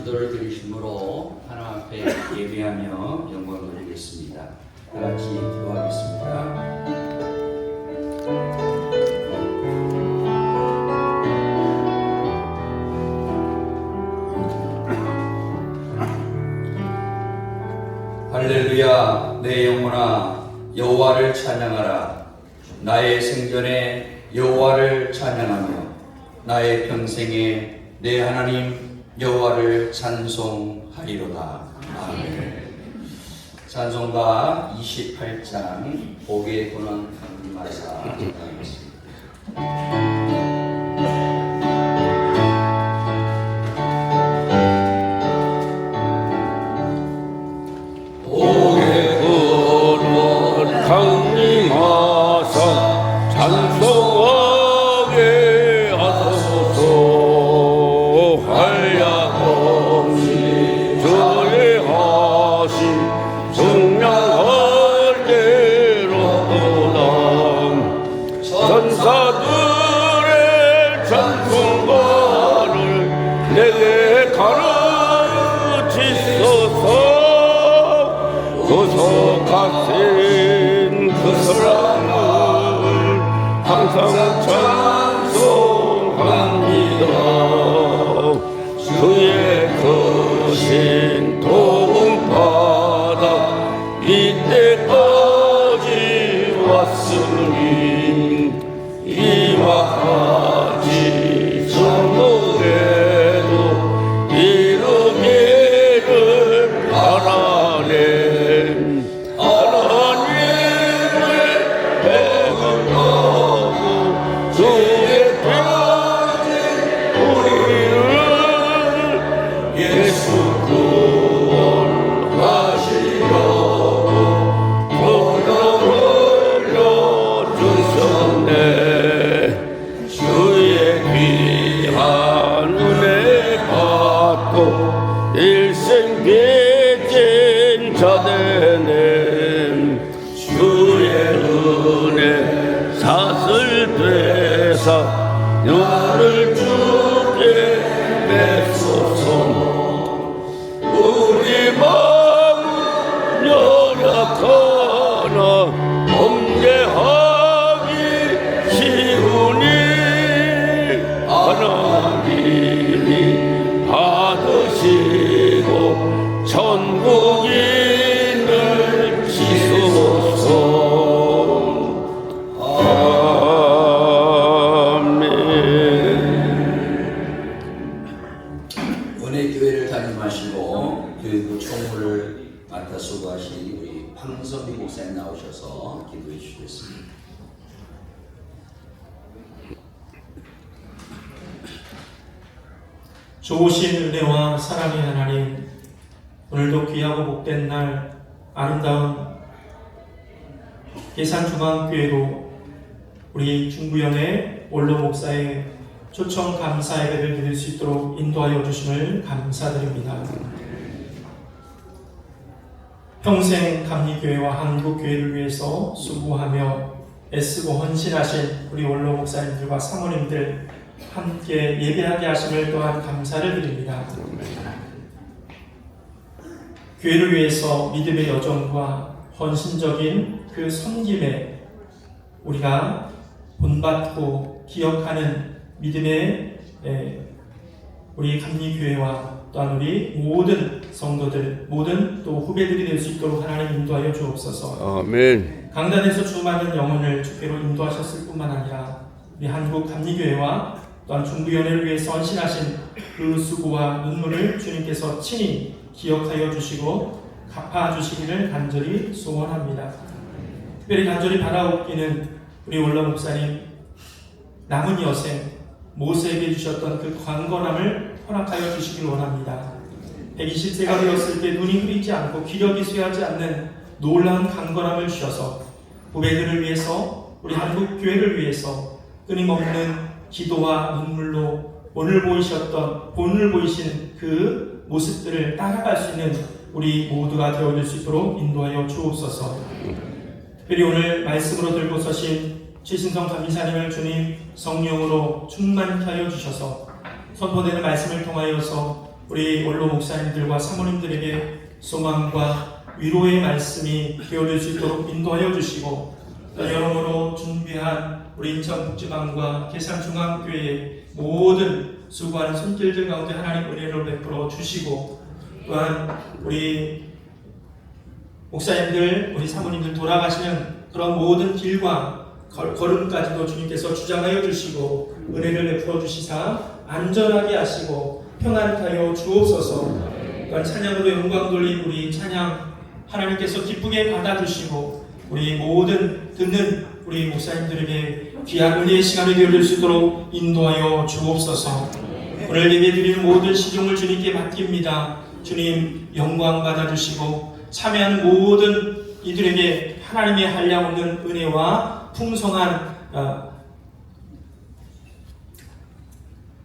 기도를 드리심으로 하나님 앞에 예배하며 영광을 드리겠습니다. 다 같이 기도하겠습니다. 할렐루야. 내 영혼아 여호와를 찬양하라. 나의 생전에 여호와를 찬양하며 나의 평생에 내 하나님 여호와를 찬송하리로다. 아멘. 찬송가 28장 복의 근원 강림하사 하겠습니다. 강림하사 찬송하게 하소서. 한량없이 저해하신 승량할 대로다. 천사들의 찬송가를 내게 가르치소서. 구속하신 그 사랑을 항상 찬송합니다. 그의 크신 도움 받아 이때까지 왔으니 이와 같이 성도에도 이루기를 바라네. 일생 빚진 자되는 주의 은혜 사슬 되사 너를 주께 맺소서. 우리 마음 연약하나 범죄하기 쉬우니 하나님이 받으시고 천국인을 지소서. 아멘. 은혜교회를 담임하시고 교육부 총무를 맡아 수고하신 우리 황선미 목사님 나오셔서 기도해 주시겠습니다. 좋으신 은혜와 사랑의 하나님, 오늘도 귀하고 복된 날 아름다운 예산중앙교회로 우리 중부연의 원로 목사의 초청 감사 예배를 드릴 수 있도록 인도하여 주심을 감사드립니다. 평생 감리교회와 한국교회를 위해서 수고하며 애쓰고 헌신하신 우리 원로 목사님들과 사모님들 함께 예배하게 하심을 또한 감사를 드립니다. 교회를 위해서 믿음의 여정과 헌신적인 그 섬김에 우리가 본받고 기억하는 믿음의 우리 감리교회와 또한 우리 모든 성도들, 모든 또 후배들이 될 수 있도록 하나님 인도하여 주옵소서. 아멘. 강단에서 수많은 영혼을 주께로 인도하셨을 뿐만 아니라 우리 한국 감리교회와 또한 중부연회를 위해서 헌신하신 그 수고와 눈물을 주님께서 친히 기억하여 주시고 갚아주시기를 간절히 소원합니다. 특별히 간절히 바라옵기는 우리 원로 목사님 남은 여생 모세에게 주셨던 그 강건함을 허락하여 주시길 원합니다. 120세가 되었을 때 눈이 흐리지 않고 기력이 쇠하지 않는 놀라운 강건함을 주셔서 후배들을 위해서 우리 한국교회를 위해서 끊임없는 기도와 눈물로 오늘 보이신 그 모습들을 따라갈 수 있는 우리 모두가 되어줄 수 있도록 인도하여 주옵소서. 특별히 오늘 말씀으로 들고 서신 최신성 감리사님을 주님 성령으로 충만케 하여 주셔서 선포되는 말씀을 통하여서 우리 원로 목사님들과 사모님들에게 소망과 위로의 말씀이 되어질 수 있도록 인도하여 주시고, 또 여러모로 준비한 우리 인천북지방과 계산중앙교회의 모든 수고하는 손길들 가운데 하나님 은혜를 베풀어 주시고, 또한 우리 목사님들, 우리 사모님들 돌아가시는 그런 모든 길과 걸음까지도 주님께서 주장하여 주시고 은혜를 베풀어 주시사 안전하게 하시고 평안케 하여 주옵소서. 또한 찬양으로 영광 돌린 우리 찬양 하나님께서 기쁘게 받아주시고 우리 모든 듣는 우리 목사님들에게 귀한 은혜의 시간이 되어질 수 있도록 인도하여 주옵소서. 오늘 예배드리는 모든 시종을 주님께 맡깁니다. 주님 영광 받아주시고 참여하는 모든 이들에게 하나님의 한량없는 은혜와 풍성한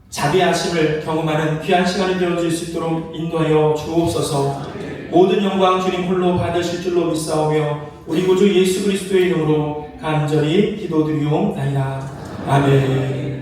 자비하심을 경험하는 귀한 시간이 되어질 수 있도록 인도하여 주옵소서. 모든 영광 주님 홀로 받으실 줄로 믿사오며 우리 구주 예수 그리스도의 이름으로 간절히 기도드리옵나이다. 아멘.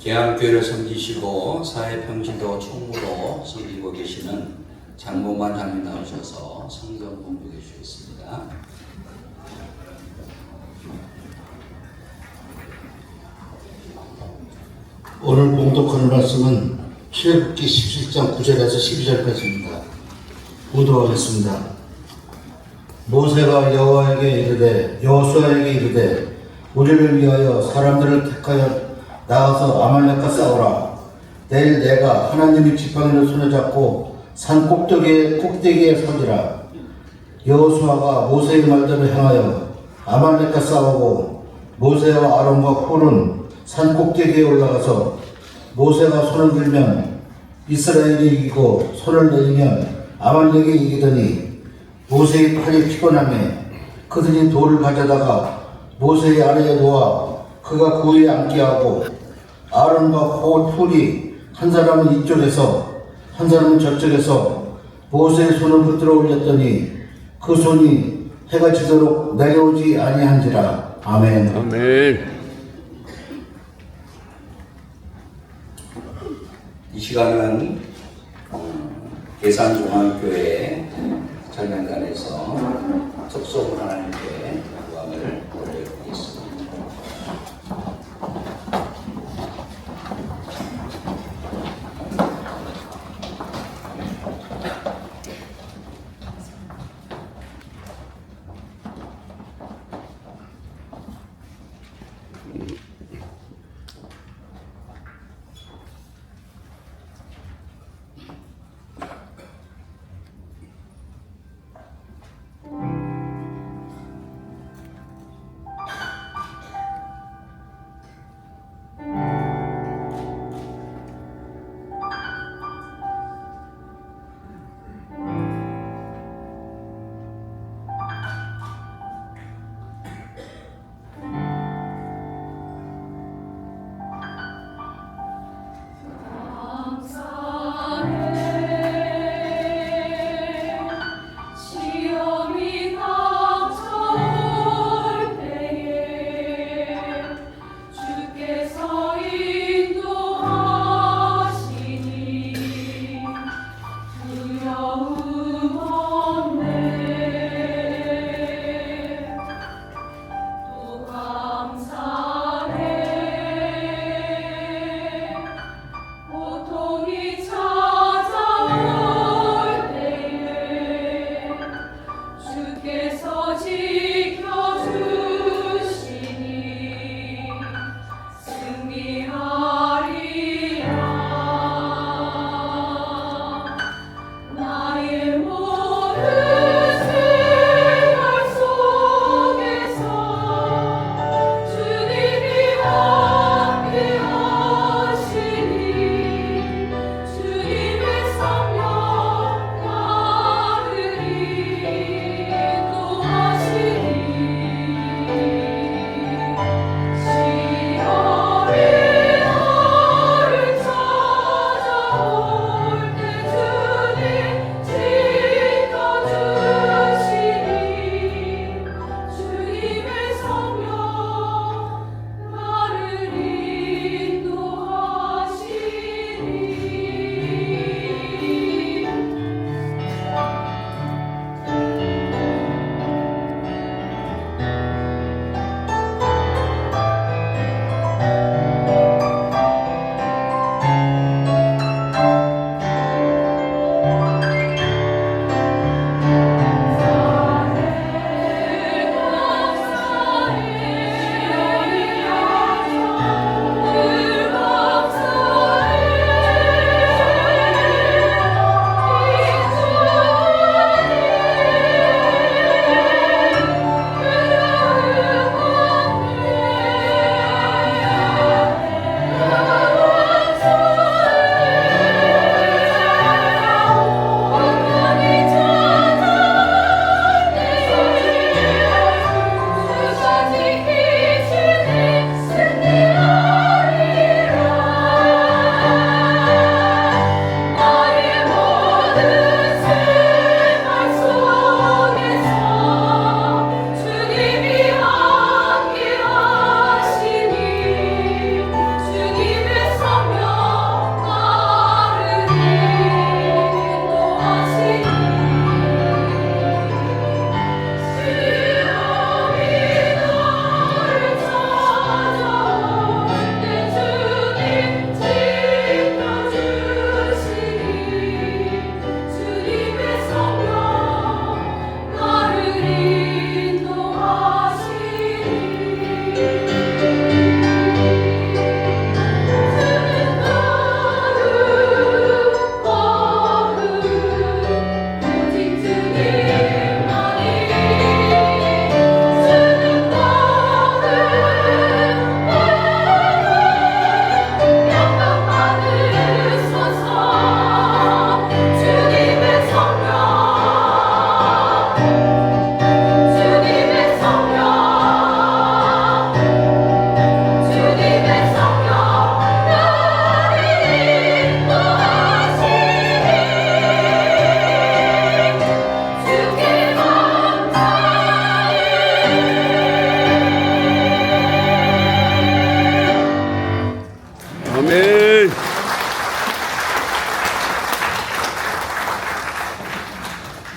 계암교회를 섬기시고 사회평신도 총무로 섬기고 계시는 장봉만 장님 나오셔서 성경 공부해 주시겠습니다. 오늘 봉독하는 말씀은 출애굽기 17장 9절에서 12절까지입니다. 우도하겠습니다. 모세가 여호수아에게 이르되 우리를 위하여 사람들을 택하여 나가서 아말렉과 싸우라. 내일 내가 하나님의 지팡이를 손에 잡고 산 꼭대기에 서지라. 여호수아가 모세의 말대로 행하여 아말렉과 싸우고 모세와 아론과 홀은 산 꼭대기에 올라가서 모세가 손을 들면 이스라엘이 이기고 손을 내리면 아말렉이 이기더니 모세의 팔이 피곤하며 그들이 돌을 가져다가 모세의 아래에 놓아 그가 그 위에 앉게 하고 아론과 홀이 한 사람은 이쪽에서 한 사람은 저쪽에서 모세의 손을 붙들어 올렸더니 그 손이 해가 지도록 내려오지 아니한지라. 아멘. 아멘. 이 시간은 계산중앙교회 전면관에서 특송을 하나님께 영광을 올려드리겠습니다.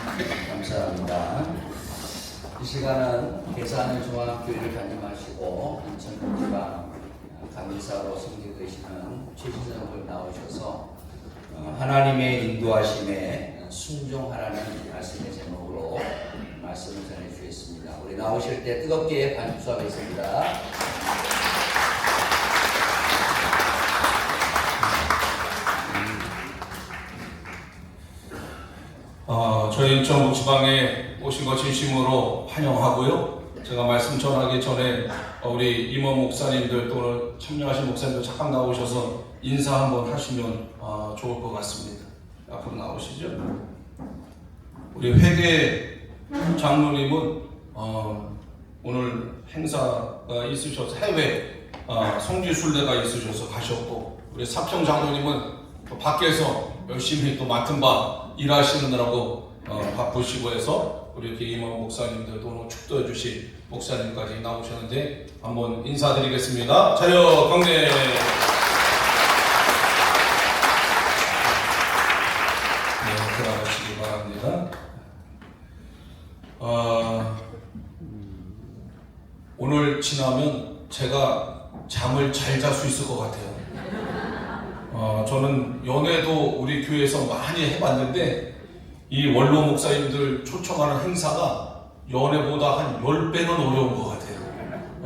아멘. 감사합니다. 이 시간은 계산의 중앙교회를 담임하시고 인천국지방 강의사로 섬기고 최신성을 나오셔서 하나님의 인도하심에 순종하라는 말씀의 제목으로 말씀을 전해주겠습니다. 우리 나오실 때 뜨겁게 반주하겠습니다. 저희 인천국지방에 오신 것 진심으로 환영하고요. 제가 말씀 전하기 전에 우리 임원 목사님들 또는 참여하신 목사님들 잠깐 나오셔서 인사 한번 하시면 좋을 것 같습니다. 앞으로 나오시죠. 우리 회계 장로님은 오늘 행사가 있으셔서 해외 성지 순례가 있으셔서 가셨고, 우리 사평 장로님은 또 밖에서 열심히 또 맡은 바 일하시느라고 바쁘시고 해서 우리 이렇게 임원 목사님들 또는 축도해 주신 목사님까지 나오셨는데 한번 인사드리겠습니다. 자녀 경례. 네, 들어가시기 바랍니다. 오늘 지나면 제가 잠을 잘 잘 수 있을 것 같아요. 저는 연애도 우리 교회에서 많이 해봤는데 이 원로 목사님들 초청하는 행사가 연애보다 한 10배는 어려운 것 같아요.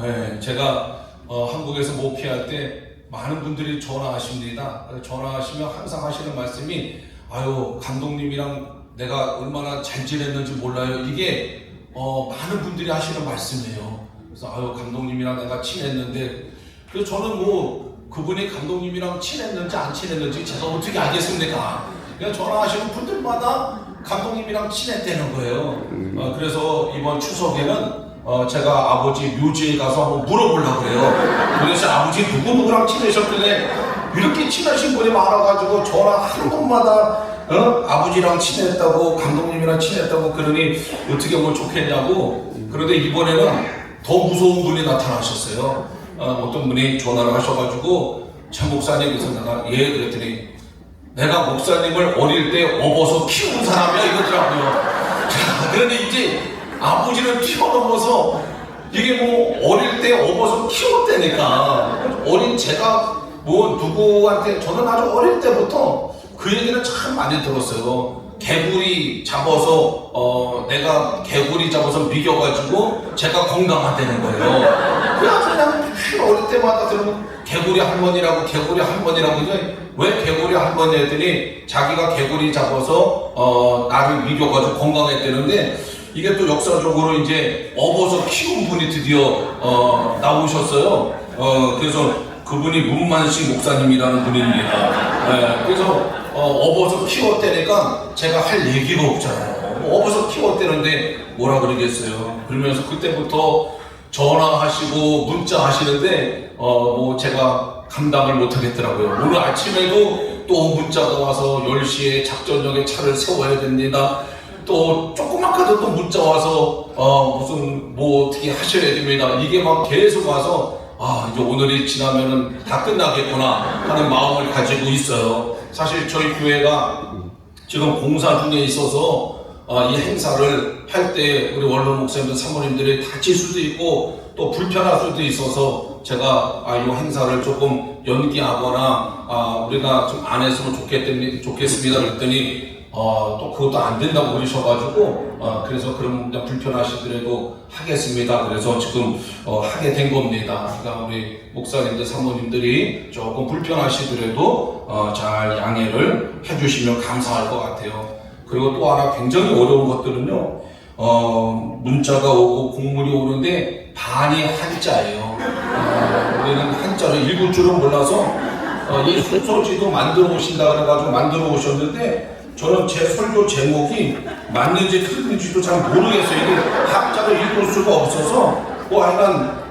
네, 제가 한국에서 목회할 때 많은 분들이 전화하십니다. 전화하시면 항상 하시는 말씀이 아유 감독님이랑 내가 얼마나 잘 지냈는지 몰라요. 이게 많은 분들이 하시는 말씀이에요. 그래서 아유 감독님이랑 내가 친했는데, 그래서 저는 뭐 그분이 감독님이랑 친했는지 안 친했는지 제가 어떻게 알겠습니까? 그냥 전화하시는 분들마다 감독님이랑 친했다는 거예요. 그래서 이번 추석에는 제가 아버지 묘지에 가서 한번 물어보려고 해요. 그래서 아버지 누구누구랑 친하셨길래 이렇게 친하신 분이 많아가지고 전화 한 번마다 아버지랑 친했다고 감독님이랑 친했다고 그러니 어떻게 하면 좋겠냐고. 그런데 이번에는 더 무서운 분이 나타나셨어요. 어떤 분이 전화를 하셔가지고 참 목사님, 그래서 내가 예 그랬더니 내가 목사님을 어릴 때 업어서 키운 사람이야 이러더라고요. 자, 그런데 이제 아버지를 뛰어넘어서 이게 뭐 어릴 때 업어서 키웠다니까. 어린 제가 뭐 누구한테, 저는 아주 어릴 때부터 그 얘기는 참 많이 들었어요. 개구리 잡아서 내가 개구리 잡아서 미겨가지고 제가 건강하다는 거예요. 그래서 그냥 어릴 때마다 들으면 개구리 할머니라고 왜 개구리 할머니 했더니 자기가 개구리 잡아서 나를 미겨가지고 건강했다는데, 이게 또 역사적으로 이제 업어서 키운 분이 드디어 나오셨어요. 그래서 그분이 문만식 목사님이라는 분입니다. 네, 그래서 업어서 키웠다니까 제가 할 얘기가 없잖아요. 업어서 키웠다는데 뭐라 그러겠어요. 그러면서 그때부터 전화하시고 문자 하시는데 뭐 제가 감당을 못 하겠더라고요. 오늘 아침에도 또 문자가 와서 10시에 작전역에 차를 세워야 됩니다. 또 조그맣게도 또 문자 와서 무슨 뭐 어떻게 하셔야 됩니다. 이게 막 계속 와서 이제 오늘이 지나면은 다 끝나겠구나 하는 마음을 가지고 있어요. 사실 저희 교회가 지금 공사 중에 있어서 이 행사를 할 때 우리 원로 목사님들 사모님들이 다칠 수도 있고 또 불편할 수도 있어서 제가 이 행사를 조금 연기하거나 우리가 좀 안 했으면 좋겠습니다 그랬더니 또 그것도 안 된다고 그러셔가지고 그래서 그럼 불편하시더라도 하겠습니다. 그래서 지금 하게 된 겁니다. 그러니까 우리 목사님들 사모님들이 조금 불편하시더라도 잘 양해를 해주시면 감사할 것 같아요. 그리고 또 하나 굉장히 어려운 것들은요, 문자가 오고 공문이 오는데 반이 한자예요. 우리는 한자를 읽을 줄은 몰라서 이 순서지도 만들어 오신다 그래가지고 만들어 오셨는데, 저는 제 설교 제목이 맞는지 틀린지도 잘 모르겠어요. 이게 한자를 읽을 수가 없어서 하여간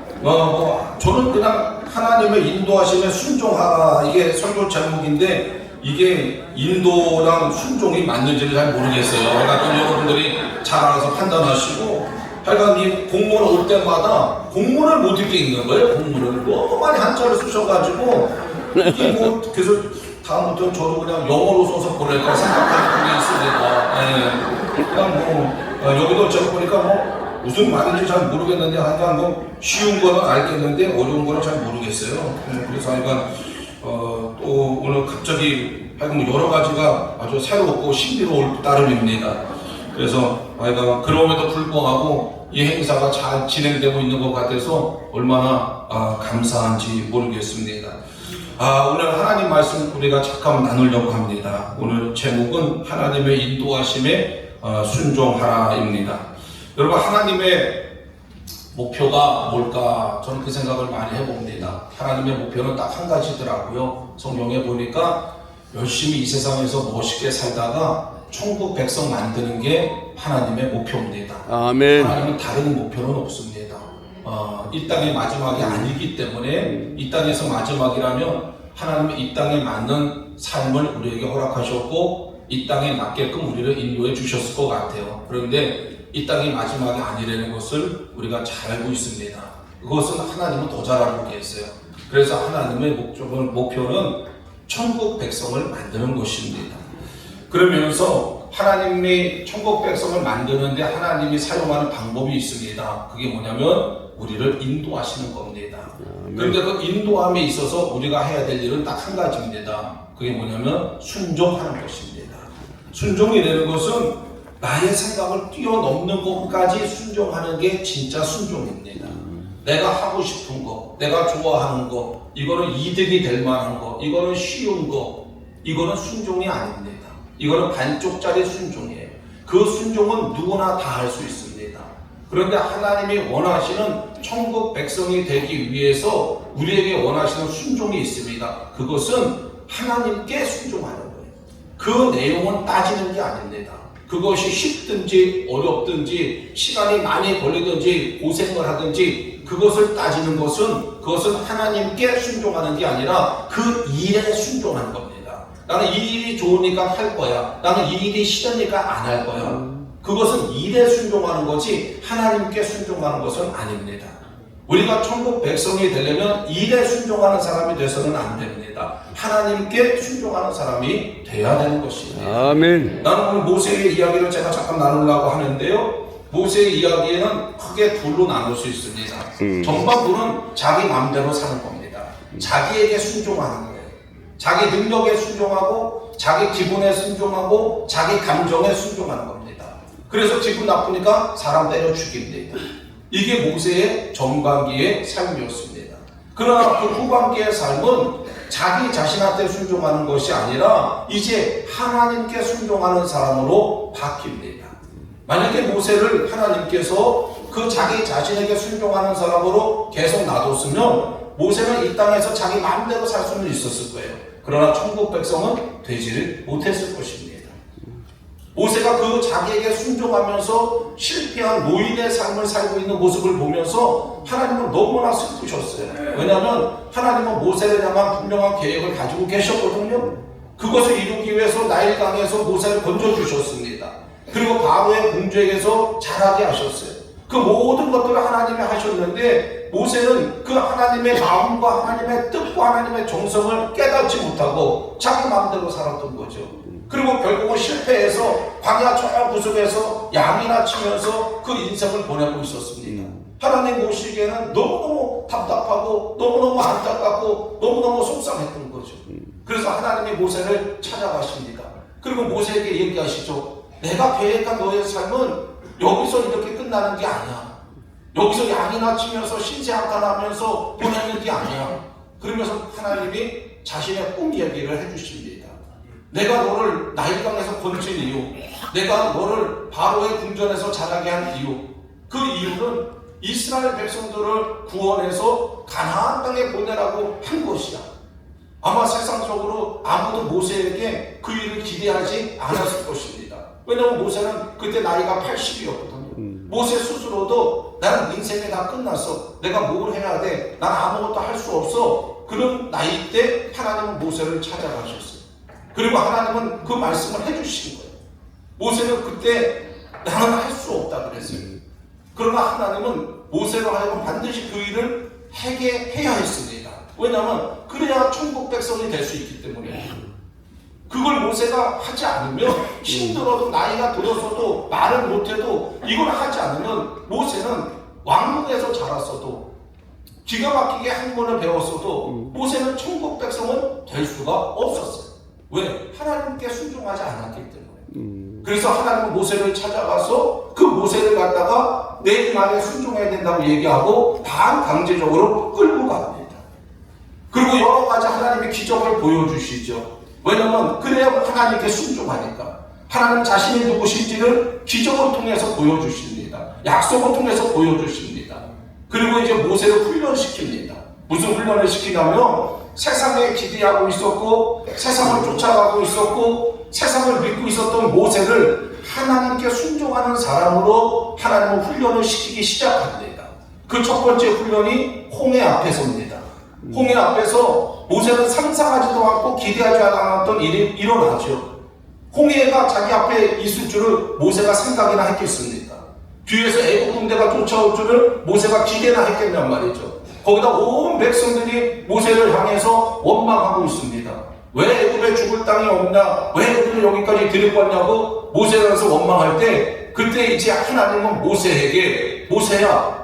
저는 그냥 하나님의 인도하심에 순종하라, 이게 설교 제목인데 이게 인도랑 순종이 맞는지를 잘 모르겠어요. 그러니까 여러분들이 잘 알아서 판단하시고, 하여간 이 공문 올 때마다 공문을 못 읽게 읽는 거예요. 공문을 너무 많이 한자를 쓰셔가지고 이게 뭐 그래서 다음부터 저도 그냥 영어로 써서 보낼까 생각하는 게 있습니다. 그냥 뭐 여기도 제가 보니까 뭐 무슨 말인지 잘 모르겠는데 하여간 뭐 쉬운 거는 알겠는데 어려운 거는 잘 모르겠어요. 그래서 하여간 또 오늘 갑자기 하여간 뭐 여러 가지가 아주 새롭고 신비로울 따름입니다. 그래서 하여간 그럼에도 불구하고 이 행사가 잘 진행되고 있는 것 같아서 얼마나 감사한지 모르겠습니다. 오늘 하나님 말씀 우리가 잠깐 나누려고 합니다. 오늘 제목은 하나님의 인도하심에 순종하라입니다. 여러분, 하나님의 목표가 뭘까? 저는 그 생각을 많이 해봅니다. 하나님의 목표는 딱 한 가지더라고요. 성경에 보니까 열심히 이 세상에서 멋있게 살다가 천국 백성 만드는 게 하나님의 목표입니다. 아멘. 하나님은 다른 목표는 없습니다. 이 땅의 마지막이 아니기 때문에 이 땅에서 마지막이라면 하나님은 이 땅에 맞는 삶을 우리에게 허락하셨고 이 땅에 맞게끔 우리를 인도해 주셨을 것 같아요. 그런데 이 땅이 마지막이 아니라는 것을 우리가 잘 알고 있습니다. 그것은 하나님은 더 잘 알고 계세요. 그래서 하나님의 목표는 천국 백성을 만드는 것입니다. 그러면서 하나님이 천국 백성을 만드는데 하나님이 사용하는 방법이 있습니다. 그게 뭐냐면 우리를 인도하시는 겁니다. 그런데 그 인도함에 있어서 우리가 해야 될 일은 딱 한 가지입니다. 그게 뭐냐면 순종하는 것입니다. 순종이라는 것은 나의 생각을 뛰어넘는 것까지 순종하는 게 진짜 순종입니다. 내가 하고 싶은 거, 내가 좋아하는 거, 이거는 이득이 될 만한 거, 이거는 쉬운 거, 이거는 순종이 아닙니다. 이거는 반쪽짜리 순종이에요. 그 순종은 누구나 다 할 수 있습니다. 그런데 하나님이 원하시는 천국 백성이 되기 위해서 우리에게 원하시는 순종이 있습니다. 그것은 하나님께 순종하는 거예요. 그 내용은 따지는 게 아닙니다. 그것이 쉽든지 어렵든지 시간이 많이 걸리든지 고생을 하든지 그것을 따지는 것은 그것은 하나님께 순종하는 게 아니라 그 일에 순종하는 겁니다. 나는 이 일이 좋으니까 할 거야. 나는 이 일이 싫으니까 안 할 거야. 그것은 일에 순종하는 거지 하나님께 순종하는 것은 아닙니다. 우리가 천국 백성이 되려면 일에 순종하는 사람이 돼서는 안 됩니다. 하나님께 순종하는 사람이 돼야 되는 것입니다. 아멘. 나는 오늘 모세의 이야기를 제가 잠깐 나누려고 하는데요. 모세의 이야기에는 크게 둘로 나눌 수 있습니다. 전반부는 자기 마음대로 사는 겁니다. 자기에게 순종하는 거예요. 자기 능력에 순종하고 자기 기분에 순종하고 자기 감정에 순종하는 겁니다. 그래서 기분 나쁘니까 사람 때려 죽입니다. 이게 모세의 전반기의 삶이었습니다. 그러나 그 후반기의 삶은 자기 자신한테 순종하는 것이 아니라 이제 하나님께 순종하는 사람으로 바뀝니다. 만약에 모세를 하나님께서 그 자기 자신에게 순종하는 사람으로 계속 놔뒀으면 모세는 이 땅에서 자기 마음대로 살 수는 있었을 거예요. 그러나 천국 백성은 되지를 못했을 것입니다. 모세가 그 자기에게 순종하면서 실패한 노인의 삶을 살고 있는 모습을 보면서 하나님은 너무나 슬프셨어요. 왜냐하면 하나님은 모세를 향한 분명한 계획을 가지고 계셨거든요. 그것을 이루기 위해서 나일강에서 모세를 건져주셨습니다. 그리고 바로의 공주에게서 자라게 하셨어요. 그 모든 것들을 하나님이 하셨는데 모세는 그 하나님의 마음과 하나님의 뜻과 하나님의 정성을 깨닫지 못하고 자기 마음대로 살았던 거죠. 그리고 결국은 실패해서 광야 저 구석에서 양이나 치면서 그 인생을 보내고 있었습니다. 하나님 보시기에는 너무너무 답답하고 너무너무 안타깝고 너무너무 속상했던 거죠. 그래서 하나님이 모세를 찾아가십니다. 그리고 모세에게 얘기하시죠. 내가 계획한 너의 삶은 여기서 이렇게 끝나는 게 아니야. 여기서 양이나 치면서 신세한탄하면서 보내는 게 아니야. 그러면서 하나님이 자신의 꿈 얘기를 해주십니다. 내가 너를 나일강에서 건진 이유, 내가 너를 바로의 궁전에서 자라게 한 이유, 그 이유는 이스라엘 백성들을 구원해서 가나안 땅에 보내라고 한 것이야. 아마 세상적으로 아무도 모세에게 그 일을 기대하지 않았을 것입니다. 왜냐하면 모세는 그때 나이가 80이었거든요. 모세 스스로도 나는 인생이 다 끝났어. 내가 뭘 해야 돼? 난 아무것도 할 수 없어. 그런 나이 때 하나님은 모세를 찾아가셨어요. 그리고 하나님은 그 말씀을 해주신 거예요. 모세는 그때 나는 할 수 없다 그랬어요. 그러나 하나님은 모세로 하여금 반드시 그 일을 하게 해야 했습니다. 왜냐하면 그래야 천국 백성이 될 수 있기 때문에. 그걸 모세가 하지 않으면 힘들어도 나이가 들어서도 말을 못해도 이걸 하지 않으면 모세는 왕궁에서 자랐어도 기가 막히게 한문을 배웠어도 모세는 천국 백성은 될 수가 없었어요. 왜? 하나님께 순종하지 않았기 때문에. 그래서 하나님은 모세를 찾아가서 그 모세를 갖다가 내 말에 순종해야 된다고 얘기하고 반강제적으로 끌고 갑니다. 그리고 여러 가지 하나님의 기적을 보여주시죠. 왜냐하면 그래야 하나님께 순종하니까. 하나님 자신이 누구신지를 기적을 통해서 보여주십니다. 약속을 통해서 보여주십니다. 그리고 이제 모세를 훈련시킵니다. 무슨 훈련을 시키냐면 세상에 기대하고 있었고 세상을 쫓아가고 있었고 세상을 믿고 있었던 모세를 하나님께 순종하는 사람으로 하나님은 훈련을 시키기 시작합니다. 그 첫 번째 훈련이 홍해 앞에서입니다. 홍해 앞에서 모세는 상상하지도 않고 기대하지 않았던 일이 일어나죠. 홍해가 자기 앞에 있을 줄을 모세가 생각이나 했겠습니까? 뒤에서 애국 군대가 쫓아올 줄을 모세가 기대나 했겠냔 말이죠. 거기다 온 백성들이 모세를 향해서 원망하고 있습니다. 왜 애굽에 죽을 땅이 없냐? 왜 애굽을 여기까지 데리고 왔냐고 모세라서 원망할 때 그때 이제 하나님은 모세에게 모세야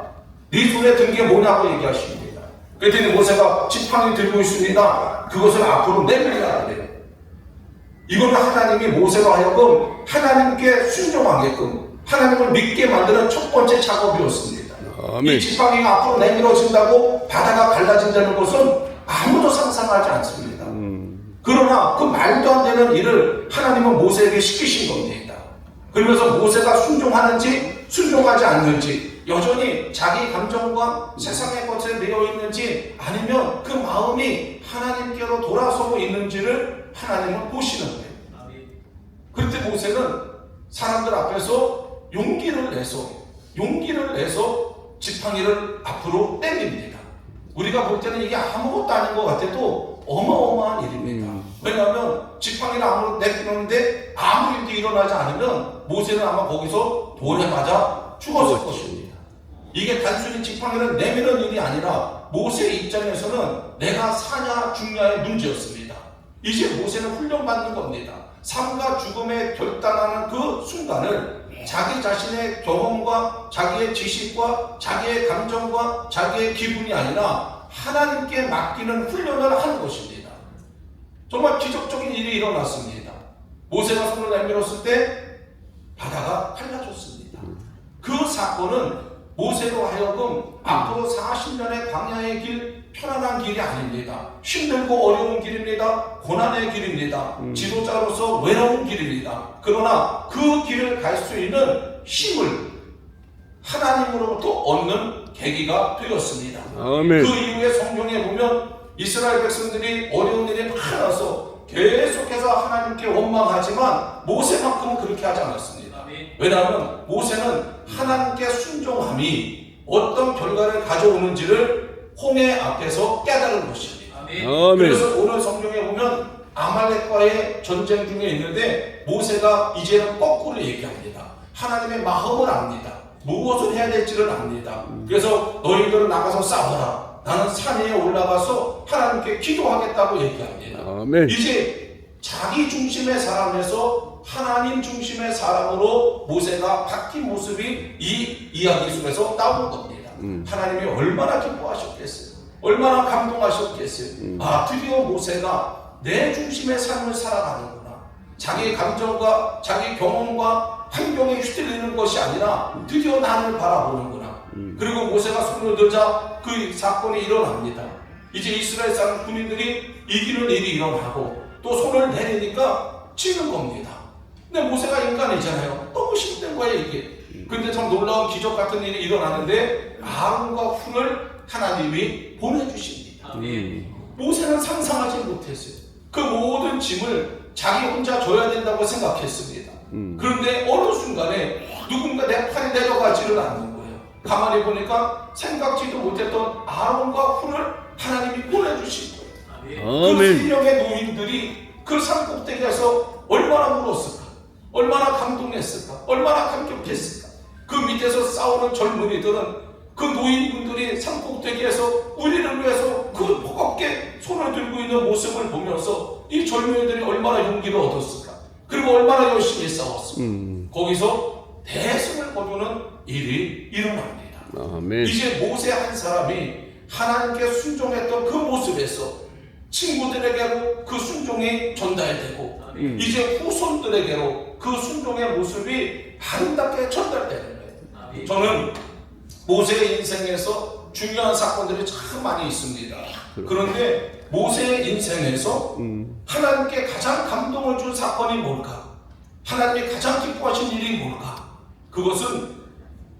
네 손에 든 게 뭐냐고 얘기하십니다. 그랬더니 모세가 지팡이 들고 있습니다. 그것을 앞으로 내밀라 그래요. 이거는 하나님이 모세로 하여금 하나님께 순종하게끔 하나님을 믿게 만드는 첫 번째 작업이었습니다. 아멘. 이 지팡이가 앞으로 내밀어진다고 바다가 갈라진다는 것은 아무도 상상하지 않습니다. 그러나 그 말도 안 되는 일을 하나님은 모세에게 시키신 겁니다. 그러면서 모세가 순종하는지 순종하지 않는지 여전히 자기 감정과 세상의 것에 매여 있는지 아니면 그 마음이 하나님께로 돌아서고 있는지를 하나님은 보시는 거예요. 그때 모세는 사람들 앞에서 용기를 내서 지팡이를 앞으로 당깁니다. 우리가 볼 때는 이게 아무것도 아닌 것 같아도 어마어마한 일입니다. 왜냐하면 지팡이를 아무로 내밀었는데 아무 일도 일어나지 않으면 모세는 아마 거기서 돌에 맞아 죽었을 것입니다. 이게 단순히 지팡이를 내미는 일이 아니라 모세의 입장에서는 내가 사냐 죽냐의 문제였습니다. 이제 모세는 훈련받는 겁니다. 삶과 죽음에 결단하는 그 순간을 자기 자신의 경험과 자기의 지식과 자기의 감정과 자기의 기분이 아니라 하나님께 맡기는 훈련을 하는 것입니다. 정말 기적적인 일이 일어났습니다. 모세가 손을 내밀었을 때 바다가 갈라졌습니다. 그 사건은 모세로 하여금 앞으로 40년의 광야의 길, 편안한 길이 아닙니다. 힘들고 어려운 길입니다. 고난의 길입니다. 지도자로서 외로운 길입니다. 그러나 그 길을 갈 수 있는 힘을 하나님으로부터 얻는 계기가 되었습니다. 아멘. 그 이후에 성경에 보면 이스라엘 백성들이 어려운 일이 많아서 계속해서 하나님께 원망하지만 모세만큼은 그렇게 하지 않았습니다. 왜냐하면 모세는 하나님께 순종함이 어떤 결과를 가져오는지를 홍해 앞에서 깨달은 것입니다. 아멘. 그래서 오늘 성경에 보면 아말렉과의 전쟁 중에 있는데 모세가 이제는 거꾸로 얘기합니다. 하나님의 마음을 압니다. 무엇을 해야 될지를 압니다. 그래서 너희들은 나가서 싸워라. 나는 산 위에 올라가서 하나님께 기도하겠다고 얘기합니다. 아멘. 이제 자기 중심의 사람에서 하나님 중심의 사람으로 모세가 바뀐 모습이 이 이야기 속에서 나오는 겁니다. 하나님이 얼마나 기뻐하셨겠어요. 얼마나 감동하셨겠어요. 아, 드디어 모세가 내 중심의 삶을 살아가는구나. 자기 감정과 자기 경험과 환경에 휘둘리는 것이 아니라 드디어 나를 바라보는구나. 그리고 모세가 손을 들자 그 사건이 일어납니다. 이제 이스라엘 사람 군인들이 이기는 일이 일어나고 또 손을 내리니까 치는 겁니다. 근데 모세가 인간이잖아요. 너무 힘든 거예요 이게. 근데 참 놀라운 기적 같은 일이 일어나는데 아론과 훌을 하나님이 보내주십니다. 모세는 상상하지 못했어요. 그 모든 짐을 자기 혼자 져야 된다고 생각했습니다. 그런데 어느 순간에 누군가 내 팔이 내려가지를 않는 거예요. 가만히 보니까 생각지도 못했던 아론과 훌을 하나님이 보내주신 거예요. 그 아멘. 3명의 노인들이 그 산 꼭대기에서 얼마나 울었을까, 얼마나 감동했을까, 얼마나 감격했을까. 그 밑에서 싸우는 젊은이들은 그 노인분들이 산꼭대기에서 우리를 위해서 그 무겁게 손을 들고 있는 모습을 보면서 이 젊은이들이 얼마나 용기를 얻었을까? 그리고 얼마나 열심히 싸웠을까? 거기서 대승을 거두는 일이 일어납니다. 아멘. 이제 모세 한 사람이 하나님께 순종했던 그 모습에서 친구들에게로 그 순종이 전달되고 이제 후손들에게로 그 순종의 모습이 아름답게 전달되는 거예요. 저는 모세의 인생에서 중요한 사건들이 참 많이 있습니다. 그런데 모세의 인생에서 하나님께 가장 감동을 준 사건이 뭘까? 하나님이 가장 기뻐하신 일이 뭘까? 그것은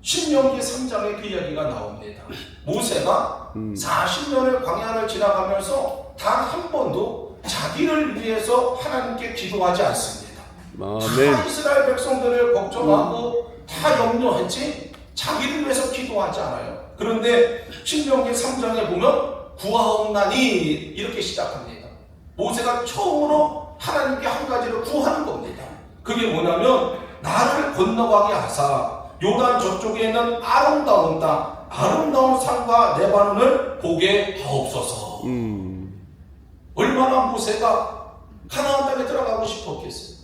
신명기 3장의 그 이야기가 나옵니다. 모세가 40년의 광야를 지나가면서 단 한 번도 자기를 위해서 하나님께 기도하지 않습니다. 아멘. 다 이스라엘 백성들을 걱정하고 다 염려했지 자기를 위해서 기도하지 않아요. 그런데 신명기 3장에 보면 구하옵나니 이렇게 시작합니다. 모세가 처음으로 하나님께 한 가지를 구하는 겁니다. 그게 뭐냐면 나를 건너가게 하사 요단 저쪽에 있는 아름다운 땅, 아름다운 산과 레바논을 보게 하옵소서. 얼마나 모세가 가나안 땅에 들어가고 싶었겠어요.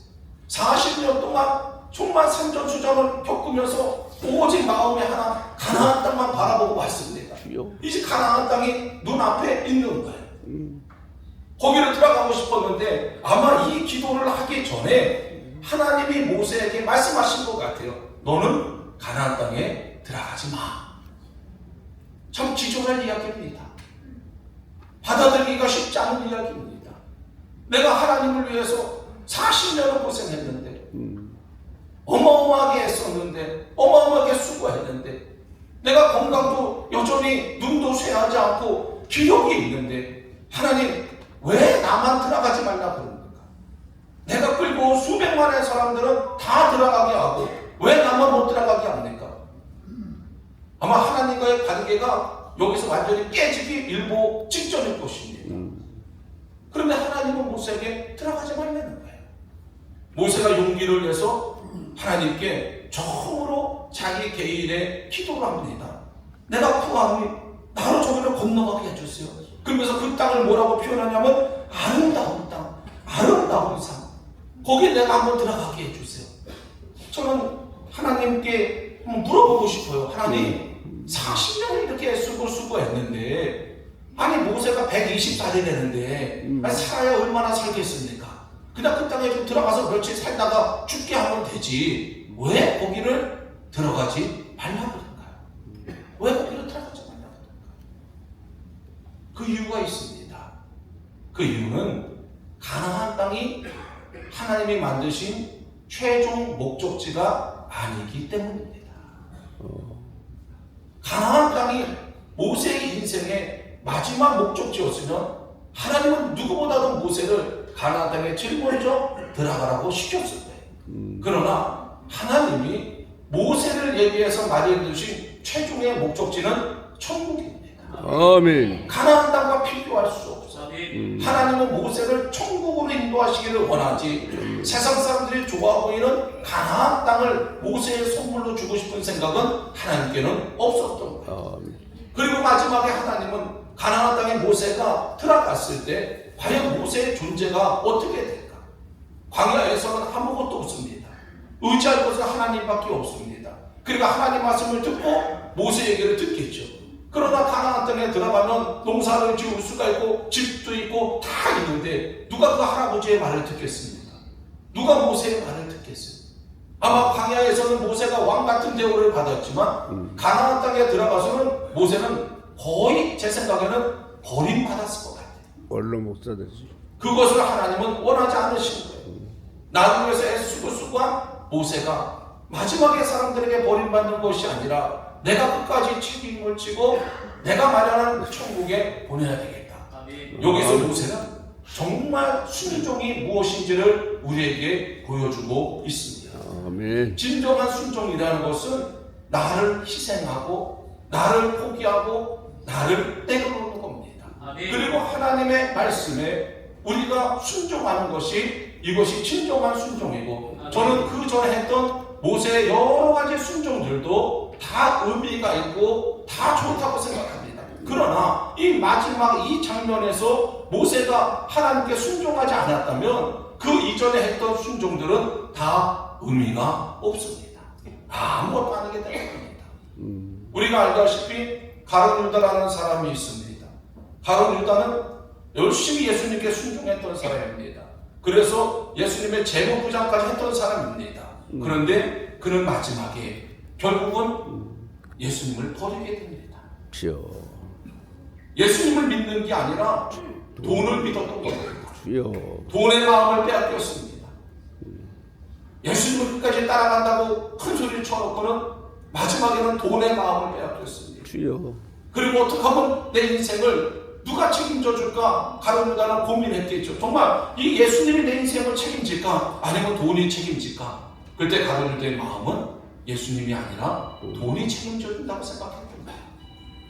40년 동안 정말 산전수전을 겪으면서 오직 마음에 하나 가나안 땅만 바라보고 왔습니다. 이제 가나안 땅이 눈앞에 있는 거예요. 거기를 들어가고 싶었는데 아마 이 기도를 하기 전에 하나님이 모세에게 말씀하신 것 같아요. 너는 가나안 땅에 들어가지 마. 참 기존의 이야기입니다. 받아들이기가 쉽지 않은 이야기입니다. 내가 하나님을 위해서 40년을 고생했는데 어마어마하게 애썼는데 어마어마하게 수고했는데 내가 건강도 여전히 눈도 쇠하지 않고 기력이 있는데 하나님 왜 나만 들어가지 말라 그럽니까? 내가 끌고 온 수백만의 사람들은 다 들어가게 하고 왜 나만 못 들어가게 합니까? 아마 하나님과의 관계가 여기서 완전히 깨지기 일보 직전일 것입니다. 그런데 하나님은 모세에게 들어가지 말라는 거예요. 모세가 용기를 내서 하나님께 처음으로 자기 개인의 기도를 합니다. 내가 구하오니 나로 저기를 건너가게 해주세요. 그러면서 그 땅을 뭐라고 표현하냐면 아름다운 땅, 아름다운 산. 거기에 내가 한번 들어가게 해주세요. 저는 하나님께 한번 물어보고 싶어요. 하나님 40년을 이렇게 수고했는데 아니 모세가 120살이 되는데 살아야 얼마나 살겠습니까? 그냥 그 땅에 좀 들어가서 며칠 살다가 죽게 하면 되지 왜 거기를 들어가지 말라고 그럴까요? 왜 거기를 들어가지 말라고 그럴까요? 그 이유가 있습니다. 그 이유는 가나안 땅이 하나님이 만드신 최종 목적지가 아니기 때문입니다. 가나안 땅이 모세의 인생의 마지막 목적지였으면 하나님은 누구보다도 모세를 가나안 땅에 제일 먼저 들어가라고 시켰을 거예요. 그러나 하나님이 모세를 예비해서 마련해 두신 최종의 목적지는 천국입니다. 아멘. 가나안 땅과 비교할 수 없어요. 하나님은 모세를 천국으로 인도하시기를 원하지 세상 사람들이 좋아 보이는 가나안 땅을 모세의 선물로 주고 싶은 생각은 하나님께는 없었던 거예요. 그리고 마지막에 하나님은 가나안 땅에 모세가 들어갔을 때 과연 모세의 존재가 어떻게 될까? 광야에서는 아무것도 없습니다. 의지할 것은 하나님밖에 없습니다. 그러니까 하나님 말씀을 듣고 모세 얘기를 듣겠죠. 그러나 가나안 땅에 들어가면 농사를 지을 수가 있고 집도 있고 다 있는데 누가 그 할아버지의 말을 듣겠습니까? 누가 모세의 말을 듣겠어요? 아마 광야에서는 모세가 왕 같은 대우를 받았지만 가나안 땅에 들어가서는 모세는 거의 제 생각에는 버림받았을 것 같아요. 원로 목사 되지. 그것을 하나님은 원하지 않으신 거예요. 나를 위해서 애쓰고 수고한 모세가 마지막에 사람들에게 버림받는 것이 아니라 내가 끝까지 책임을 지고 내가 마련한 천국에 보내야 되겠다. 여기서 모세는 정말 순종이 무엇인지를 우리에게 보여주고 있습니다. 아멘. 진정한 순종이라는 것은 나를 희생하고 나를 포기하고 나를 내려놓는 겁니다. 그리고 하나님의 말씀에 우리가 순종하는 것이 이것이 진정한 순종이고 저는 그 전에 했던 모세의 여러 가지 순종들도 다 의미가 있고 다 좋다고 생각합니다. 그러나 이 마지막 이 장면에서 모세가 하나님께 순종하지 않았다면 그 이전에 했던 순종들은 다 의미가 없습니다. 아무것도 아니게 될 겁니다. 우리가 알다시피 가룟 유다라는 사람이 있습니다. 가룟 유다는 열심히 예수님께 순종했던 사람입니다. 그래서 예수님의 재무부장까지 했던 사람입니다. 그런데 그는 마지막에 결국은 예수님을 버리게 됩니다. 주여. 예수님을 믿는 게 아니라 돈을 믿었던 겁니다. 주여. 돈의 마음을 빼앗겼습니다. 예수님을 끝까지 따라간다고 큰 소리를 쳐놓고는 마지막에는 돈의 마음을 빼앗겼습니다. 주여. 그리고 어떻게 하면 내 인생을 누가 책임져 줄까? 가룟 유다는 고민했겠죠. 정말 이 예수님이 내 인생을 책임질까? 아니면 돈이 책임질까? 그때 가룟 유다의 마음은 예수님이 아니라 돈이 책임져 준다고 생각했습니다.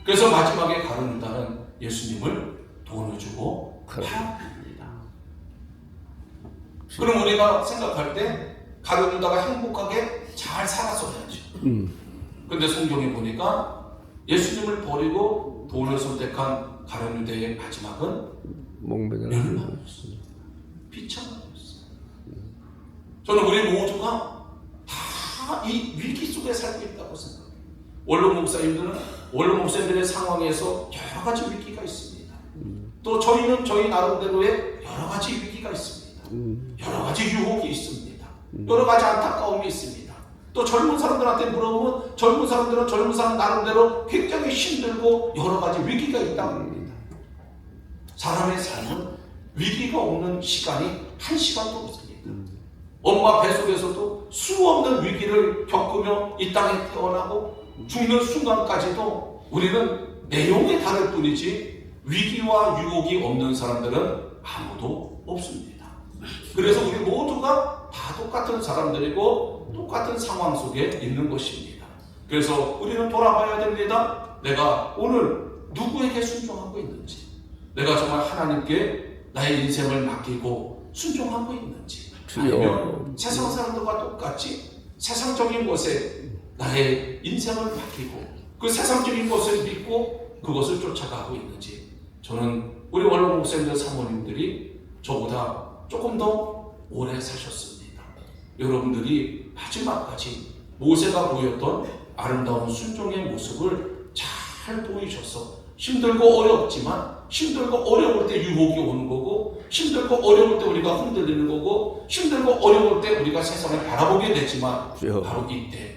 그래서 마지막에 가룟 유다는 예수님을 돈을 주고 팔아버립니다. 그럼 우리가 생각할 때 가룟 유다가 행복하게 잘 살았어야죠. 근데 성경에 보니까 예수님을 버리고 돈을 선택한 가룟 유다의 마지막은 멸망이었습니다. 비참함이었어요. 저는 우리 모두가 다 이 위기 속에 살고 있다고 생각해요. 원로 목사님들의 상황에서 여러 가지 위기가 있습니다. 또 저희는 저희 나름대로의 여러 가지 위기가 있습니다. 여러 가지 유혹이 있습니다. 여러 가지 안타까움이 있습니다. 또 젊은 사람들한테 물어보면 젊은 사람들은 젊은 사람 나름대로 굉장히 힘들고 여러 가지 위기가 있다고 합니다. 사람의 삶은 위기가 없는 시간이 한 시간도 없습니다. 엄마 뱃속에서도 수없는 위기를 겪으며 이 땅에 태어나고 죽는 순간까지도 우리는 내용이 다를 뿐이지 위기와 유혹이 없는 사람들은 아무도 없습니다. 그래서 우리 모두가 다 똑같은 사람들이고 똑같은 상황 속에 있는 것입니다. 그래서 우리는 돌아봐야 됩니다. 내가 오늘 누구에게 순종하고 있는지, 내가 정말 하나님께 나의 인생을 맡기고 순종하고 있는지, 아니면 세상 사람들과 똑같이 세상적인 것에 나의 인생을 맡기고 그 세상적인 것을 믿고 그것을 쫓아가고 있는지. 저는 우리 원로 목사님들 사모님들이 저보다 조금 더 오래 사셨습니다. 여러분들이 마지막까지 모세가 보였던 아름다운 순종의 모습을 잘 보이셔서 힘들고 어렵지만 힘들고 어려울 때 유혹이 오는 거고 힘들고 어려울 때 우리가 흔들리는 거고 힘들고 어려울 때 우리가 세상을 바라보게 되지만 바로 이때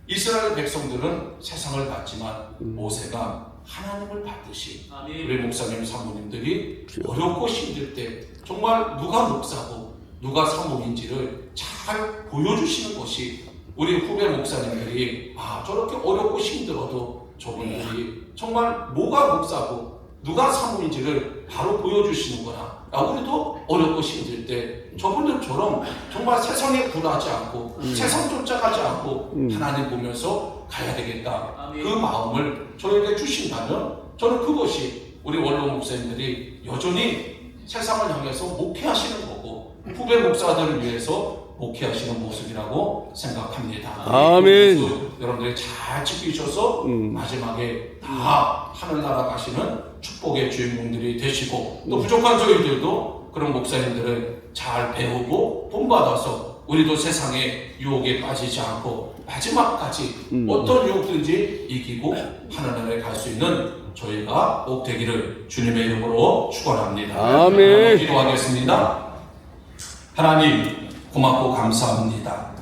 이스라엘 백성들은 세상을 봤지만 모세가 하나님을 봤듯이 우리 목사님 사모님들이 어렵고 힘들 때 정말 누가 목사고 누가 사모인지를 잘 보여주시는 것이 우리 후배 목사님들이 저렇게 어렵고 힘들어도 저분들이 정말 뭐가 목사고 누가 사모인지를 바로 보여주시는구나. 우리도 어렵고 힘들 때 저분들처럼 정말 세상에 굴하지 않고 세상 쫓아가지 않고 하나님 보면서 가야 되겠다. 그 마음을 저에게 주신다면 저는 그것이 우리 원로 목사님들이 여전히 세상을 향해서 목회하시는 거고 후배 목사들을 위해서 목회하시는 모습이라고 생각합니다. 아멘. 여러분들이 잘 지키셔서 마지막에 다 하늘나라 가시는 축복의 주인공들이 되시고 또 부족한 저희들도 그런 목사님들을 잘 배우고 본받아서 우리도 세상의 유혹에 빠지지 않고 마지막까지 어떤 유혹든지 이기고 하늘나라에 갈 수 있는 저희가 꼭 되기를 주님의 이름으로 축원합니다. 아멘. 기도하겠습니다. 하나님 고맙고 감사합니다.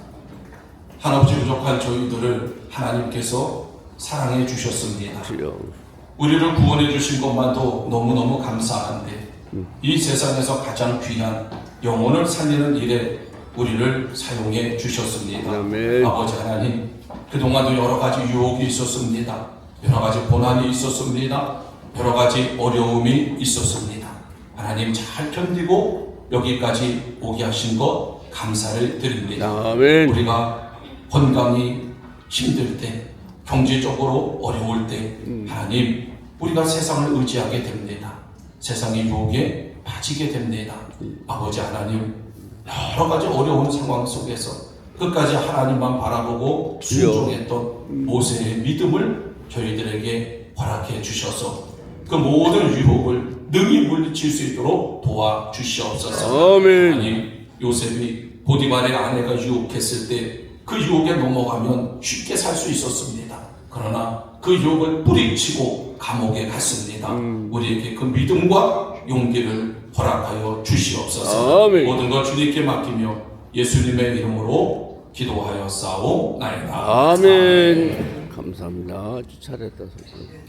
한없이 부족한 저희들을 하나님께서 사랑해 주셨습니다. 우리를 구원해 주신 것만도 너무너무 감사한데 이 세상에서 가장 귀한 영혼을 살리는 일에 우리를 사용해 주셨습니다. 아멘. 아버지 하나님, 그동안도 여러 가지 유혹이 있었습니다. 여러 가지 고난이 있었습니다. 여러 가지 어려움이 있었습니다. 하나님 잘 견디고 여기까지 오게 하신 것 감사를 드립니다. 아멘. 우리가 건강이 힘들 때, 경제적으로 어려울 때 하나님 우리가 세상을 의지하게 됩니다. 세상의 유혹에 빠지게 됩니다. 아버지 하나님 여러 가지 어려운 상황 속에서 끝까지 하나님만 바라보고 순종했던 모세의 믿음을 저희들에게 허락해 주셔서 그 모든 유혹을 능히 물리칠 수 있도록 도와주시옵소서. 아멘. 아니 요셉이 보디발의 아내가 유혹했을 때 그 유혹에 넘어가면 쉽게 살 수 있었습니다. 그러나 그 유혹을 뿌리치고 감옥에 갔습니다. 우리에게 그 믿음과 용기를 허락하여 주시옵소서. 아멘. 모든 것 주님께 맡기며 예수님의 이름으로 기도하여 싸우나이다. 아멘. 감사합니다. 아주 잘했다 선생님.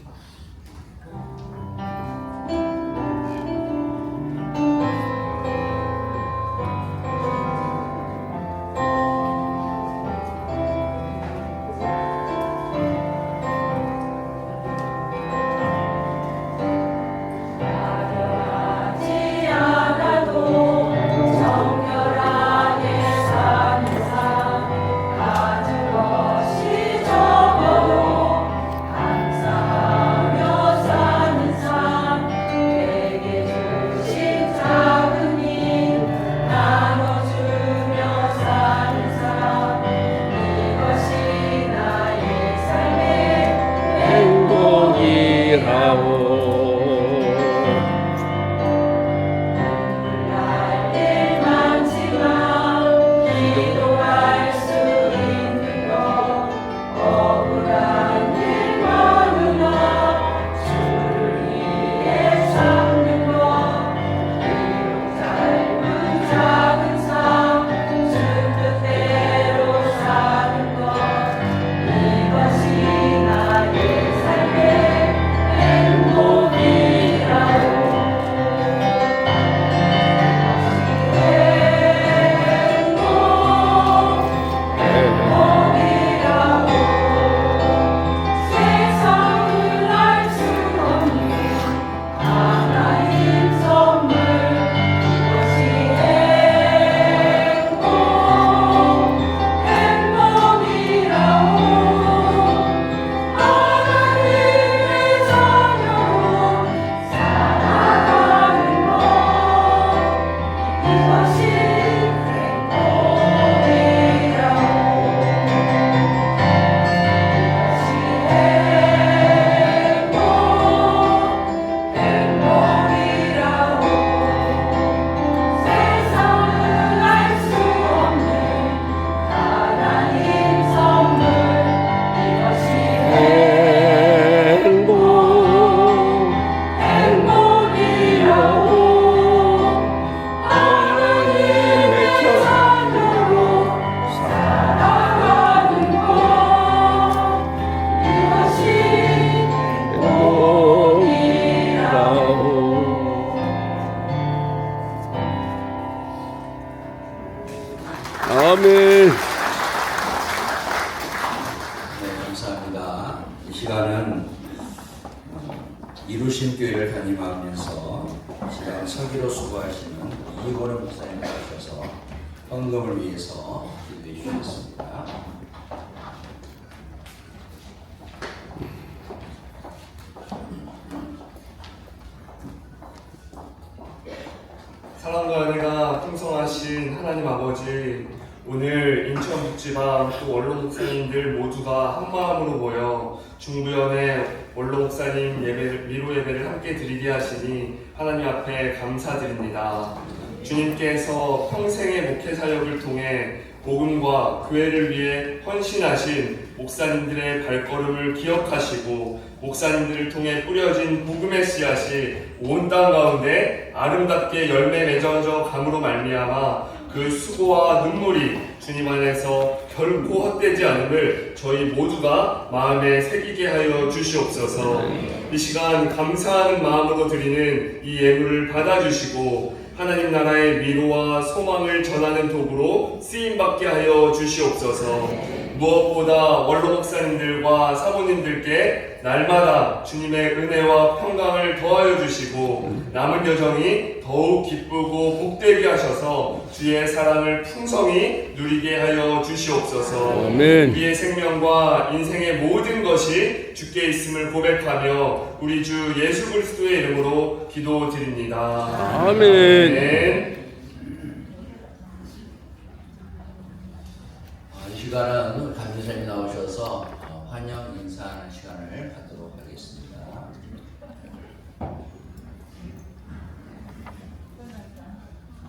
아멘. 네, 감사합니다. 이 시간은 이루신 교회를 담임하면서 시간 설교로 수고하시는 이원호 목사님 나오셔서 헌금을 위해서 기도해 주셨습니다. 사랑과 은혜가 풍성하신 하나님 아버지, 오늘 인천 북지방 또 원로 목사님들 모두가 한 마음으로 모여 중부연의 원로 목사님 위로 예배를 함께 드리게 하시니 하나님 앞에 감사드립니다. 주님께서 평생의 목회 사역을 통해 복음과 교회를 위해 헌신하신 목사님들의 발걸음을 기억하시고 목사님들을 통해 뿌려진 복음의 씨앗이 온 땅 가운데 아름답게 열매 맺어져 감으로 말미암아 그 수고와 눈물이 주님 안에서 결코 헛되지 않음을 저희 모두가 마음에 새기게 하여 주시옵소서. 이 시간 감사하는 마음으로 드리는 이 예물을 받아주시고 하나님 나라의 위로와 소망을 전하는 도구로 쓰임받게 하여 주시옵소서. 무엇보다 원로 목사님들과 사모님들께 날마다 주님의 은혜와 평강을 더하여 주시고 남은 여정이 더욱 기쁘고 복되게 하셔서 주의 사랑을 풍성히 누리게 하여 주시옵소서. 아멘. 우리의 생명과 인생의 모든 것이 주께 있음을 고백하며 우리 주 예수 그리스도의 이름으로 기도드립니다. 아멘. 아멘. ね。 네, 감사합니다. 이 시간은 이루신 교회를 담임하면서 시간 설교로 수고하시는 이원호 목사님 나오셔서 헌금을 위해서 기도해 주셨습니다. ね。 아멘. ね。 시간은 감사님이 나오셔서 환영 인사하는 시간을 갖도록 하겠습니다.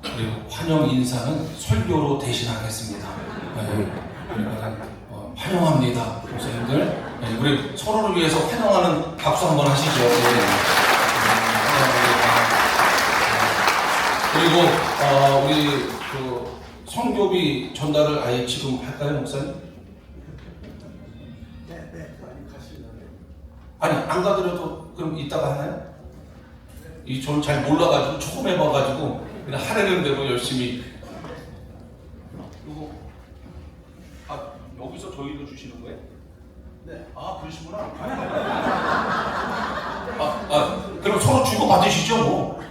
그리고 환영 인사는 설교로 대신하겠습니다. 네, 그러니까 환영합니다, 목사님들. 네, 우리 서로를 위해서 환영하는 박수 한번 하시죠. 네. 그리고 우리 그 성교비 전달을 아예 지금 할까요, 목사님? 아니, 안 가더라도 그럼 이따가 하나요? 저는 잘 몰라가지고 처음 해봐가지고 그냥 하라는 대로 열심히. 그리고 여기서 저희도 주시는 거예요? 네. 그러시구나. 그럼 서로 주고 받으시죠 뭐.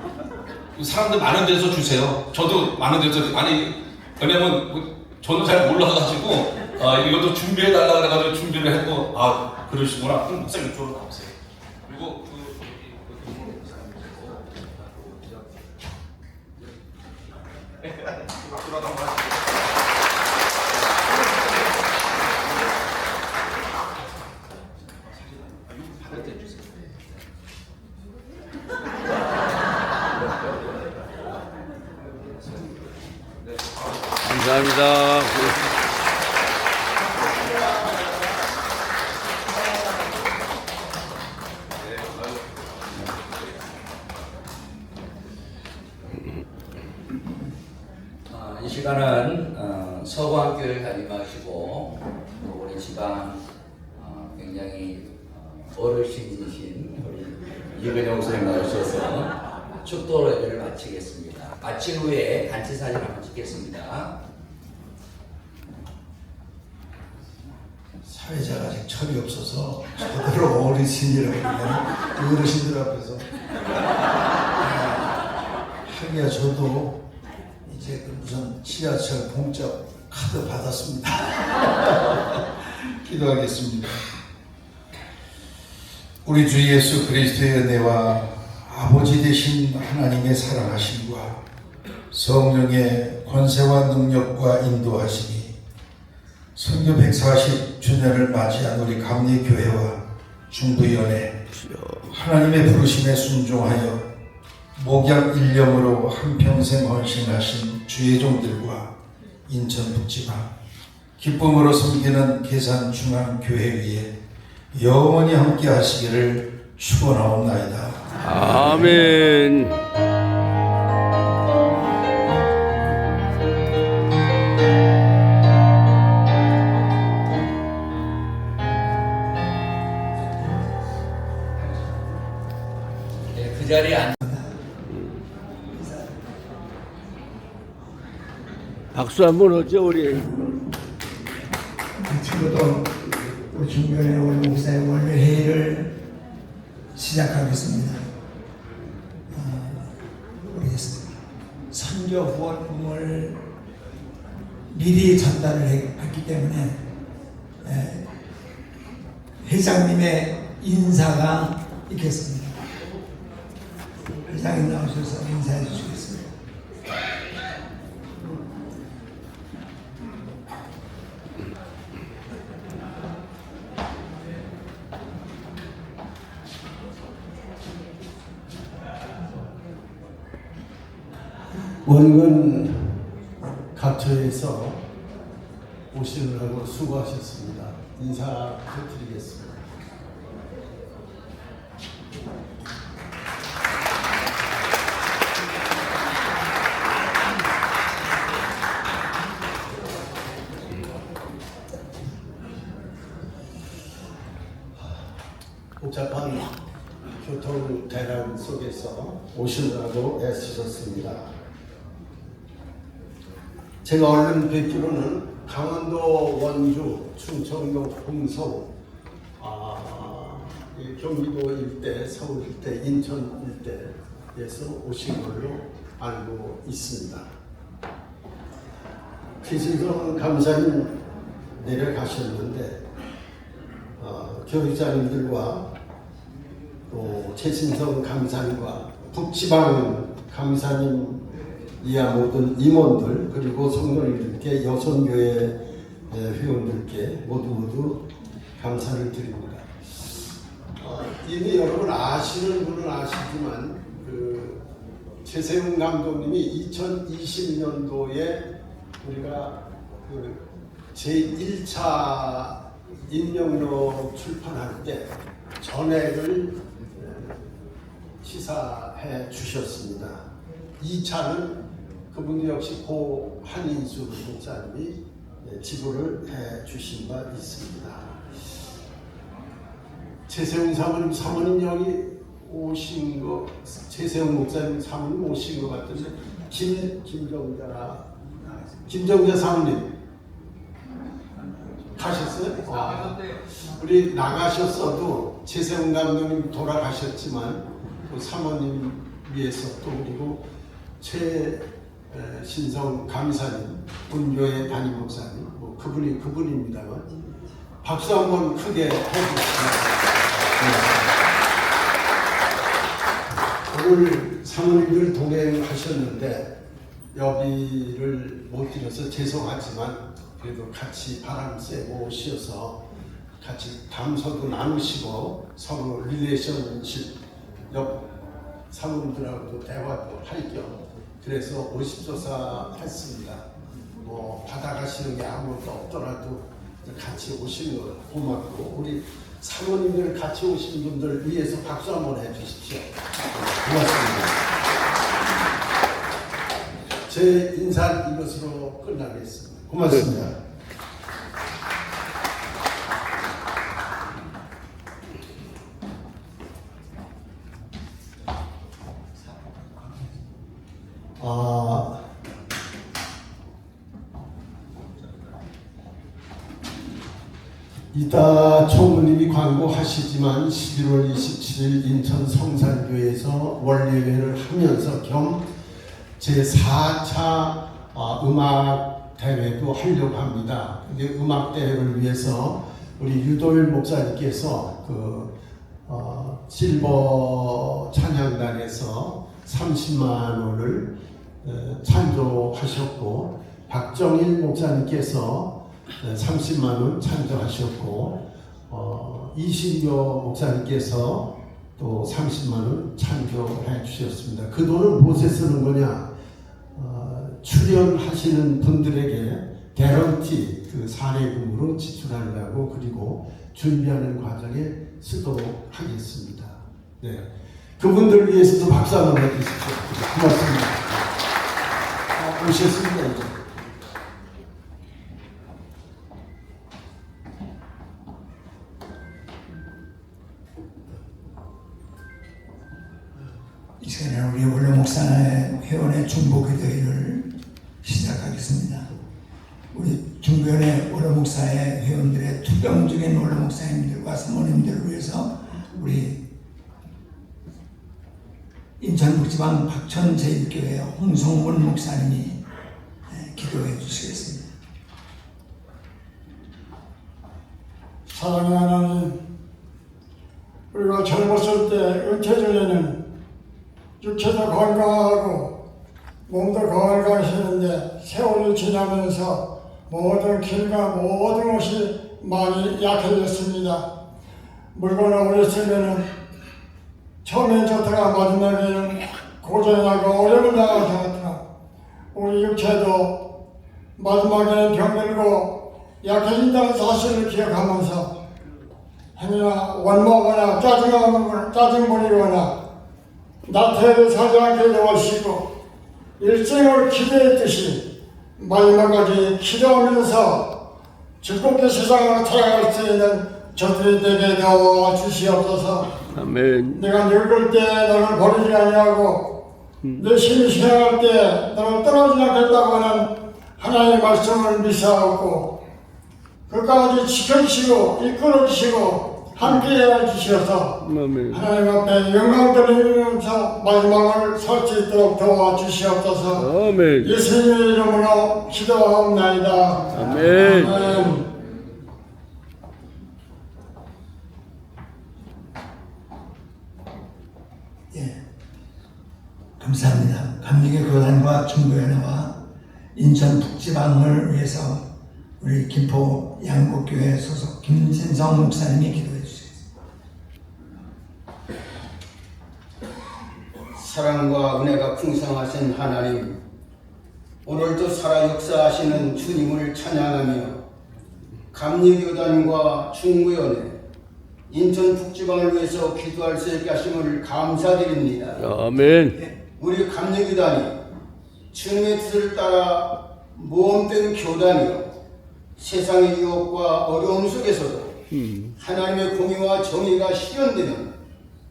사람들 많은 데서 주세요. 저도 많은 데서 왜냐면 저는 잘 몰라가지고 이것도 준비해 달라 그래가지고 준비를 했고 그러시구나. 그럼 목사님 이쪽으로 나오세요. 그리고 감사합니다. 이 시간은 서구학교를 담임하시고 또 우리 지방 굉장히 어르신이신 우리 이근영 선생님 나오셔서 축도 예배를 마치겠습니다. 마친 후에 단체 사진 한번 찍겠습니다. 사회자가 아직 철이 없어서 저대로 어르신이라고 그러면 어르신들 앞에서 하기야 저도 이제 무슨 지하철 공짜 카드 받았습니다. 기도하겠습니다. 우리 주 예수 그리스도의 은혜와 아버지 되신 하나님의 사랑하심과 성령의 권세와 능력과 인도하심이 선교 140주년을 맞이한 우리 감리교회와 중부위원회 하나님의 부르심에 순종하여 목약 일념으로 한평생 헌신하신 주의 종들과 인천북지방 기쁨으로 섬기는 계산중앙교회 위에 영원히 함께 하시기를 축원하옵나이다. 아멘. 그 자리에 앉. 박수 한번 하죠 우리. 지금부터 우리 중교회 원로 목사의 원로 회의를 시작하겠습니다. 우리 선교 후원금을 미리 전달을 했기 때문에 회장님의 인사가 있겠습니다. 회장님 나오셔서 인사해 주시겠습니다. 원근 각처에서 오시느라고 수고하셨습니다. 인사 드리겠습니다. 복잡한 교통 대란 속에서 오시느라고 애쓰셨습니다. 제가 얼른 뵙기로는 강원도 원주, 충청도 홍성, 경기도 일대, 서울 일대, 인천 일대에서 오신 걸로 알고 있습니다. 최진성 감사님 내려가셨는데 교육자님들과 또 최진성 감사님과 북지방 감사님 이하 모든 임원들 그리고 성도님들께 여선교회 회원들께 모두 감사를 드립니다. 이미 여러분 아시는 분은 아시지만 최세웅 감독님이 2020년도에 우리가 제1차 인명록 출판할 때 전액을 시사해 주셨습니다. 2차는 그분도 역시 고 한인수 목사님이 지불을 해 주신 바 있습니다. 최세웅 사모님 여기 오신 거, 최세웅 목사님 사모님 오신 것 같은데 김정자 사모님 가셨어요? 우리 나가셨어도 최세웅 감독님 돌아가셨지만 그 사모님 위해서 또 그리고 최신성 감사님, 분교회 담임 목사님, 뭐 그분입니다만 박수 한번 크게 해주십시오. 오늘 사모님들 동행하셨는데 여비를 못 드려서 죄송하지만 그래도 같이 바람 쐬고 오셔서 같이 담소도 나누시고 서로 릴레이션십 옆 사모님들하고도 대화도 할 겸 그래서 오십조사 했습니다. 뭐 받아가시는 게 아무것도 없더라도 같이 오시는 거 고맙고 우리 사모님들 같이 오신 분들 위해서 박수 한번 해주십시오. 고맙습니다. 제 인사 이것으로 끝나겠습니다. 고맙습니다. 이따 총무님이 광고하시지만 11월 27일 인천 성산교회에서 원리회를 하면서 겸 제4차 음악 대회도 하려고 합니다. 근데 음악 대회를 위해서 우리 유도일 목사님께서 실버 찬양단에서 30만 원을 찬조하셨고 박정일 목사님께서 30만 원 찬조하셨고 이신교 목사님께서 또 30만 원 찬조해 주셨습니다. 그 돈을 무엇에 쓰는 거냐? 출연하시는 분들에게 개런티 사례금으로 지출하려고 그리고 준비하는 과정에 쓰도록 하겠습니다. 네, 그분들 위해서도 박수 한번 해주십시오. 고맙습니다. 오셨습니다. 이제. 이 시간에 우리 원로 목사의 회원의 중보기도회를 시작하겠습니다. 우리 중보위원회 원로 목사의 회원들의 투병적인 원로 목사님들과 사모님들을 위해서 우리 인천북지방 박천 제1교회 홍성문 목사님이 기도해 주시겠습니다. 사랑하는 하나님, 우리가 젊었을 때 은퇴 전에는 육체도 건강하고 몸도 건강하시는데 세월이 지나면서 모든 길과 모든 것이 많이 약해졌습니다. 물건을 오래 쓰면은 처음에 좋다가 마지막에는 고전하고 어려움을 당하다가 우리 육체도 마지막에는 병들고 약해진다는 사실을 기억하면서 행여나 원망하거나 짜증부리거나 나태하게 살지 않게 도와주시고 일생을 기대했듯이 마지막까지 기도하면서 즐겁게 세상을 살아갈 수 있는 저들이 되게 도와주시옵소서. 아멘. 내가 늙을 때 너를 버리지 아니하고 내 심히 생활할 때 너를 떠나지 않겠다고 하는 하나님의 말씀을 믿사옵고 끝까지 지켜주시고 이끌어주시고 함께해 주시어서 아멘. 하나님 앞에 영광 돌리면서 마지막을 설 수 있도록 도와주시옵소서. 아멘. 예수님의 이름으로 기도하옵나이다. 아멘. 아멘. 예, 감사합니다. 감리교 교단과 중보위원회와 인천 북지방을 위해서 우리 김포 양곡교회 소속 김진성 목사님이 기도해 주시겠습니다. 사랑과 은혜가 풍성하신 하나님, 오늘도 살아 역사하시는 주님을 찬양하며 감리교단과 중구연회 인천 북지방을 위해서 기도할 수 있게 하심을 감사드립니다. 아멘. 우리 감리교단이 주님의 뜻을 따라 모험된 교단이요, 세상의 유혹과 어려움 속에서도 하나님의 공의와 정의가 실현되는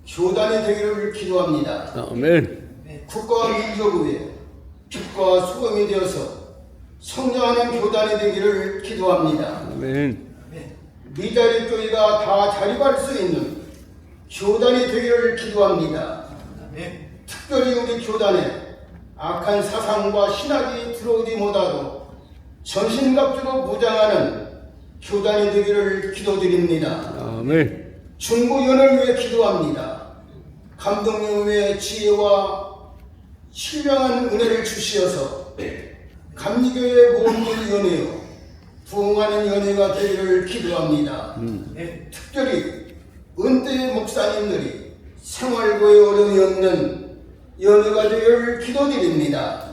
교단이 되기를 기도합니다. 아멘. 국가와 민족을 위해 빛과 소금이 되어서 성장하는 교단이 되기를 기도합니다. 아멘. 미자리 교회가 다 자립할 수 있는 교단이 되기를 기도합니다. 특별히 우리 교단에 악한 사상과 신학이 들어오지 못하도 전신갑주로 무장하는 교단이 되기를 기도드립니다. 아멘. 중보연을 위해 기도합니다. 감독님을 위해 지혜와 신령한 은혜를 주시어서 감리교회 모험을 연회요 부흥하는 연회가 되기를 기도합니다. 특별히 은퇴 목사님들이 생활고에 어려움이 없는 연회가 되기를 기도드립니다.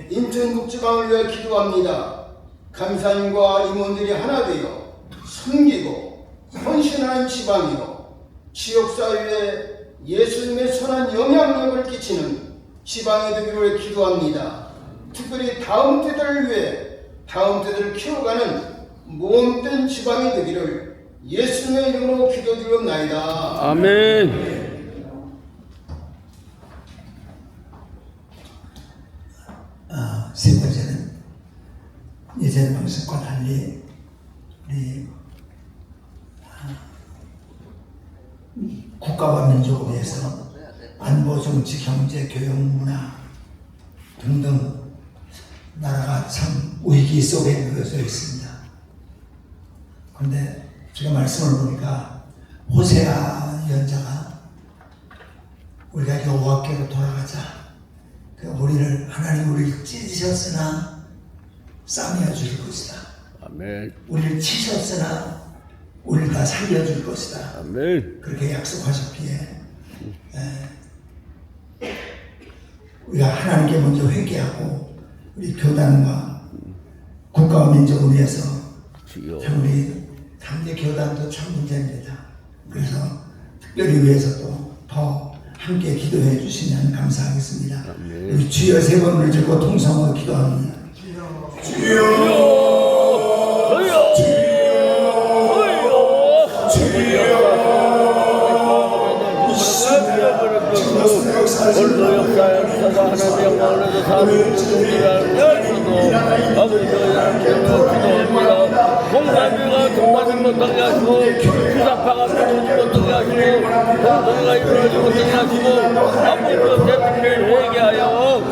인천북지방을 위해 기도합니다. 감사님과 임원들이 하나 되어 섬기고 헌신하는 지방이요, 지역사회에 예수님의 선한 영향력을 끼치는 지방이 되기를 기도합니다. 특별히 다음 세대를 위해 다음 세대를 키워가는 모험된 지방이 되기를 예수님의 이름으로 기도드리옵나이다. 아멘. 세 번째는 예전 방식과 달리 우리 국가와 민족을 위해서 안보, 정치, 경제, 교육, 문화 등등 나라가 참 위기 속에 놓여져 있습니다. 그런데 제가 말씀을 보니까 호세아 연자가 우리가 여호와께로 돌아가자, 우리를 하나님 우리를 찢으셨으나 싸매어 줄 것이다. 아멘. 우리를 치셨으나 우리를 다 살려줄 것이다. 아멘. 그렇게 약속하셨기에 우리가 하나님께 먼저 회개하고 우리 교단과 국가와 민족을 위해서 참 우리 당대 교단도 참 문제입니다. 그래서 특별히 위해서 또 더 함께 기도해 주시면 감사하겠습니다. 우리 주여 세 번을 들고 통성으로 기도합니다. 오늘도 역사에 있어서 하나님의 영광을 사는 기도합니다. 공산주의가 통과하지 못하게 하시고 주사파가 들어오지 못하게 하시고 공동가 이루어지지 못하게 하시고 아버지도 대통령을 회개하여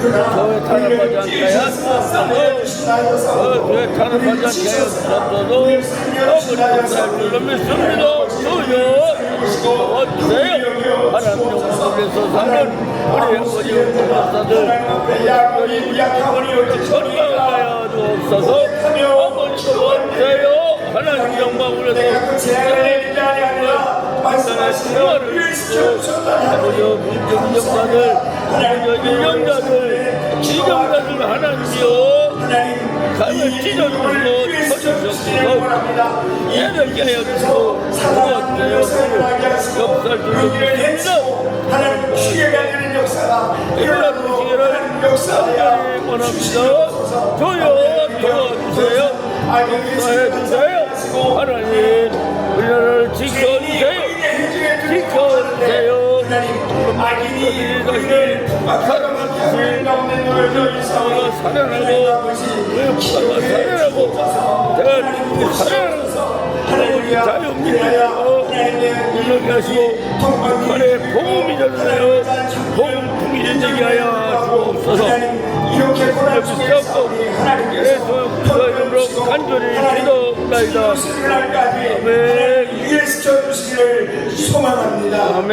교회 탄압하지 않게 하시옵소서. 교회 탄압하지 않게 하시옵소서. 어머니 목사님을 믿습니다. 주여 도와주세요. 하나님 영광을 위해서 사는 우리 아버지 목사들 건강하여 주옵소서. 어머니도 도와주세요. 하나님 영광을 위해서 말씀하신 생활을 아버지 문정자들, 아버지 인정자들, 지정자들 하나님이여 가면 찢어주시고 쳐주시옵소서. 예배게 하여 주시고 도와주세요. 역사를 주시옵소서. 하나님 주의가 되는 역사가 일어나주시기를 간절히 원합니다. 조여 도와주세요. 역사해주세요. 하나님 우리를 지켜주세요. 지켜주세요. 악인이 다시 살아나주신 역사가 살아나고 역사가 살아나고 대한민국이 살아나서 하나님이 자유민주주의로 이렇게 하시고 북한의 복음이 전하여 복음 풍기되게 하여 주옵소서. 이렇게 보내주시옵소서. 예수 그리스도의 이름으로 간절히 기도합니다. 아멘. 이해시켜 주시기를 소망합니다. 아멘.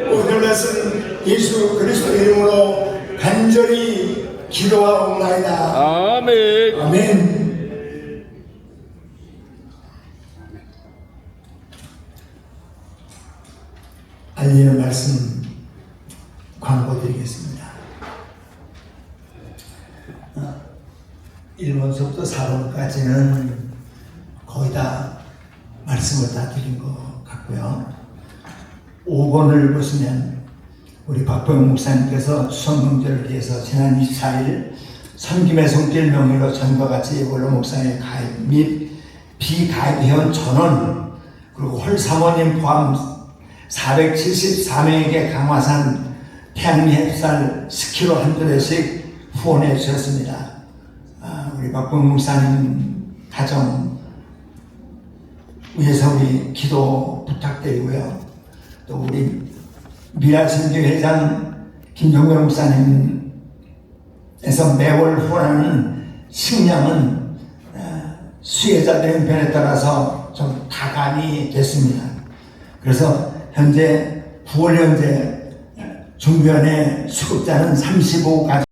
오늘 말씀 예수 그리스도 이름으로 간절히 기도하옵나이다. 아멘. 아멘. 말씀 광고드리겠습니다. 1번서부터 4번까지는 거의 다 말씀을 다 드린 것 같고요. 5번을 보시면 우리 박병 목사님께서 추석 명절을 위해서 지난 24일 섬김의 손길 명의로 전과 같이 원로 목사의 가입 및 비가입 회원 전원 그리고 홀 사모님 포함 474명에게 강화산 태양리 햇살 스키로 한 부대씩 후원해 주셨습니다. 우리 박병 목사님 가정 위해서 우리 기도 부탁드리고요. 또 우리 미라선교 회장 김종배 목사님에서 매월 후원하는 식량은 수혜자들의 형편에 따라서 좀 다간이 됐습니다. 그래서 현재 9월 현재 중변의 수급자는 35가족